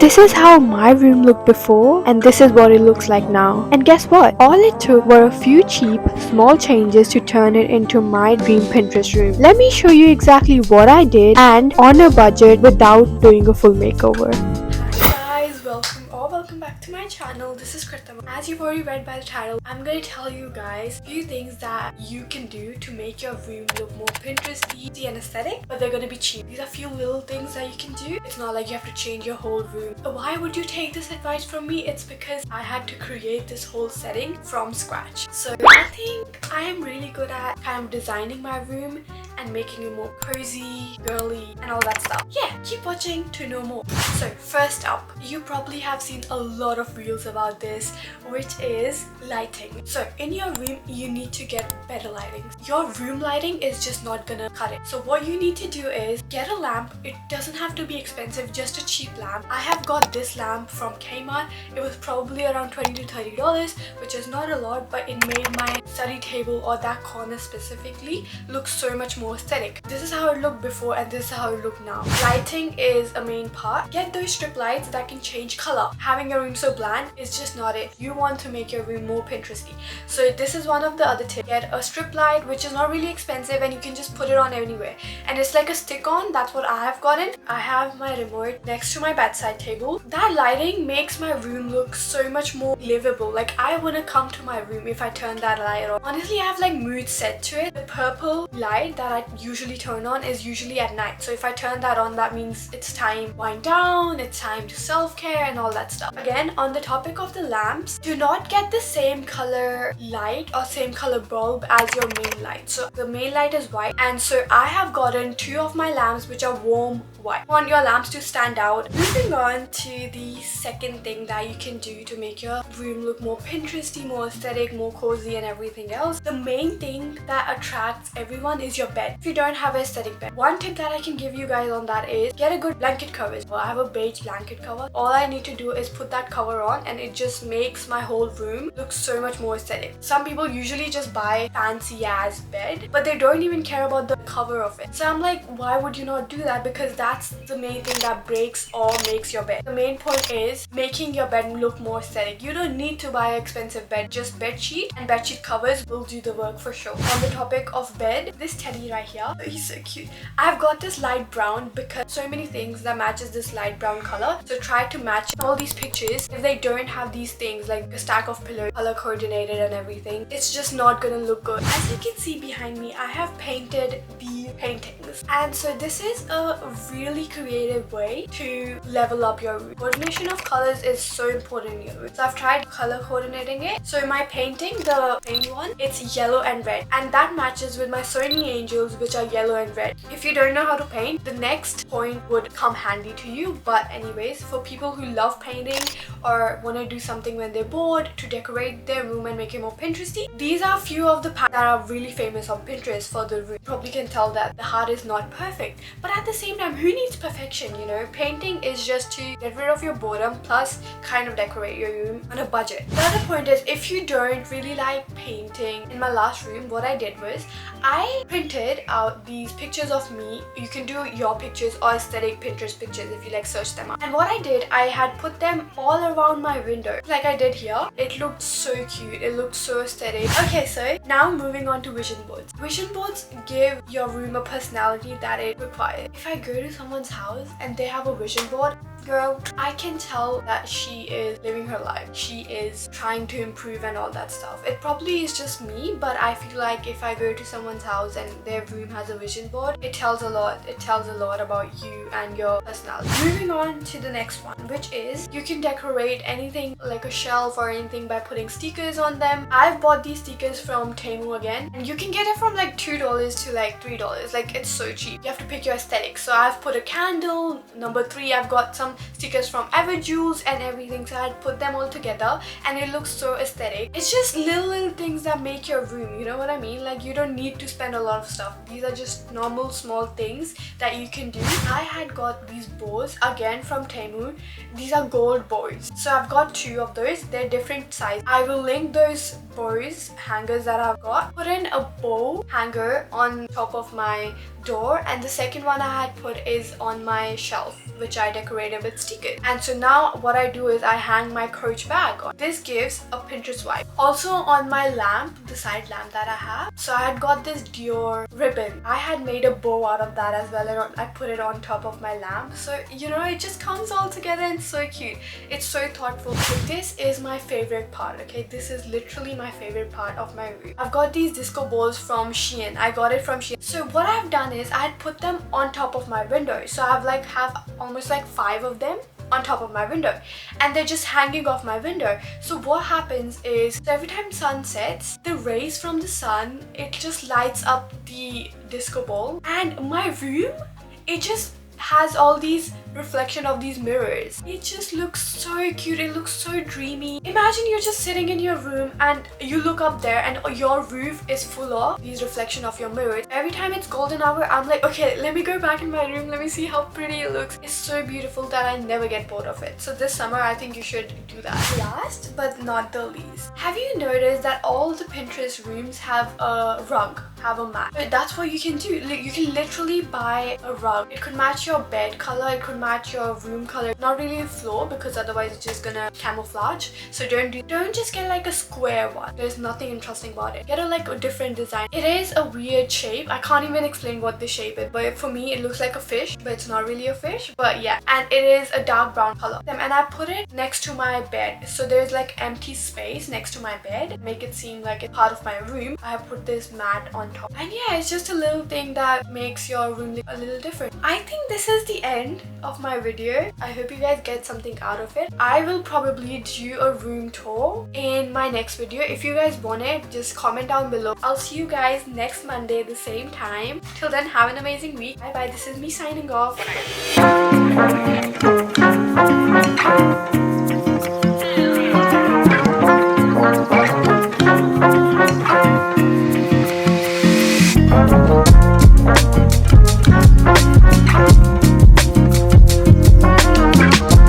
This is how my room looked before, and this is what it looks like now. And guess what? All it took were a few cheap, small changes to turn it into my dream Pinterest room. Let me show you exactly what I did and on a budget without doing a full makeover. Hi guys, welcome back to my channel. This is 𝒮𝓊𝒷𝓈. As you've already read by the title, I'm going to tell you guys a few things that you can do to make your room look more Pinteresty and aesthetic, but they're going to be cheap. These are a few little things that you can do. It's not like you have to change your whole room. Why would you take this advice from me? It's because I had to create this whole setting from scratch. So I think I am really good at kind of designing my room and making it more cozy, girly, and all that stuff. Yeah, keep watching to know more. So first up, you probably have seen a lot of reels about this, which is lighting. So in your room, you need to get better lighting. Your room lighting is just not gonna cut it. So what you need to do is get a lamp. It doesn't have to be expensive, just a cheap lamp. I have got this lamp from Kmart. It was probably around $20 to $30, which is not a lot, but it made my study table or that corner specifically look so much more aesthetic. This is how it looked before and this is how it look now. Lighting is a main part. Get those strip lights that can change color. Having your room so bland is just not it. You want to make your room more Pinteresty. So this is one of the other tips. Get a strip light, which is not really expensive, and you can just put it on anywhere. And it's like a stick-on. That's what I have gotten. I have my remote next to my bedside table. That lighting makes my room look so much more livable. Like I want to come to my room if I turn that light on. Honestly, I have like mood set to it. The purple light that I usually turn on is usually at night. So if I turn that on, that means it's time to wind down, it's time to self-care and all that stuff. Again, on the topic of the lamps, do not get the same color light or same color bulb as your main light. So the main light is white, and so I have gotten two of my lamps which are warm white. You want your lamps to stand out. Moving on to the second thing that you can do to make your room look more Pinteresty, more aesthetic, more cozy and everything else. The main thing that attracts everyone is your bed. If you don't have an aesthetic bed, one tip that I can give you guys on that is get a good blanket cover. Well, I have a beige blanket cover. All I need to do is put that cover on and it just makes my whole room look so much more aesthetic. Some people usually just buy fancy ass bed, but they don't even care about the cover of it. So I'm like, why would you not do that? Because that's the main thing that breaks or makes your bed. The main point is making your bed look more aesthetic. You don't need to buy an expensive bed, just bed sheet and bed sheet covers will do the work for sure. On the topic of bed, this teddy right here, he's so cute. I've got this light brown because so many things that matches this light brown color. So try to match all these pictures. If they don't have these things like a stack of pillows, color coordinated and everything, it's just not gonna look good. As you can see behind me, I have painted the paintings, and so this is a really creative way to level up your room. Coordination of colors is so important in your room. So I've tried color coordinating it. So in my painting, the main one, it's yellow and red, and that matches with my Sony angels, which are yellow and red. If you don't know how to paint, the next point would come handy to you. But anyways, for people who love painting or want to do something when they're bored to decorate their room and make it more Pinteresty, these are a few of the packs that are really famous on Pinterest for the room. You probably can tell that the heart is not perfect, but at the same time, who needs perfection, you know? Painting is just to get rid of your boredom plus kind of decorate your room on a budget. The other point is, if you don't really like painting, in my last room, what I did was I printed out these pictures of me. You can do your pictures or aesthetic Pinterest pictures if you like search them out. And what I did, I had put them all around my window like I did here. It looked so cute. It looked so aesthetic. Okay, so now moving on to vision boards. Vision boards give your room a personality that it requires. If I go to someone's house and they have a vision board, girl, I can tell that she is living her life. She is trying to improve and all that stuff. It probably is just me, but I feel like if I go to someone's house and their room has a vision board, it tells a lot. It tells a lot about you and your personality. Moving on to the next one, which is you can decorate anything like a shelf or anything by putting stickers on them. I've bought these stickers from Temu again, and you can get it from like $2 to like $3. Like it's so cheap. You have to pick your aesthetic. So I've put a candle. Number 3, I've got some stickers from Everjewels and everything, so I'd put them all together and it looks so aesthetic. It's just little things that make your room, you know what I mean? Like you don't need to spend a lot of stuff. These are just normal small things that you can do. I had got these bows again from Temu. These are gold bows, so I've got 2 of those. They're different size. I will link those bows hangers that I've got. Put in a bow hanger on top of my door, and the second one I had put is on my shelf, which I decorated a bit sticky. And so now what I do is I hang my Coach bag on. This gives a Pinterest vibe. Also on my lamp, the side lamp that I have, so I had got this Dior ribbon. I had made a bow out of that as well, and I put it on top of my lamp. So you know, it just comes all together and so cute. It's so thoughtful. So this is my favorite part, okay? This is literally my favorite part of my room. I've got these disco balls from Shein. I got it from Shein. So what I've done is I had put them on top of my window. So I've have almost like 5 of them on top of my window, and they're just hanging off my window. So what happens is, so every time sun sets, the rays from the sun, it just lights up the disco ball, and my room, it just has all these reflection of these mirrors. It just looks so cute. It looks so dreamy. Imagine you're just sitting in your room and you look up there and your roof is full of these reflection of your mirrors. Every time it's golden hour, I'm like, okay, let me go back in my room, let me see how pretty it looks. It's so beautiful that I never get bored of it. So this summer I think you should do that. Last but not the least, have you noticed that all the Pinterest rooms have a rug, have a mat? So that's what you can do. You can literally buy a rug. It could match your bed color, it could match your room color. Not really a floor, because otherwise it's just gonna camouflage. So don't just get like a square one. There's nothing interesting about it. Get a different design. It is a weird shape. I can't even explain what the shape is, but for me it looks like a fish, but it's not really a fish. But yeah, and it is a dark brown color. And I put it next to my bed, so there's like empty space next to my bed, make it seem like it's part of my room. I have put this mat on top, and yeah, it's just a little thing that makes your room look a little different. I think this is the end of my video. I hope you guys get something out of it. I will probably do a room tour in my next video. If you guys want it, just comment down below. I'll see you guys next Monday the same time. Till then, have an amazing week. Bye bye. This is me signing off.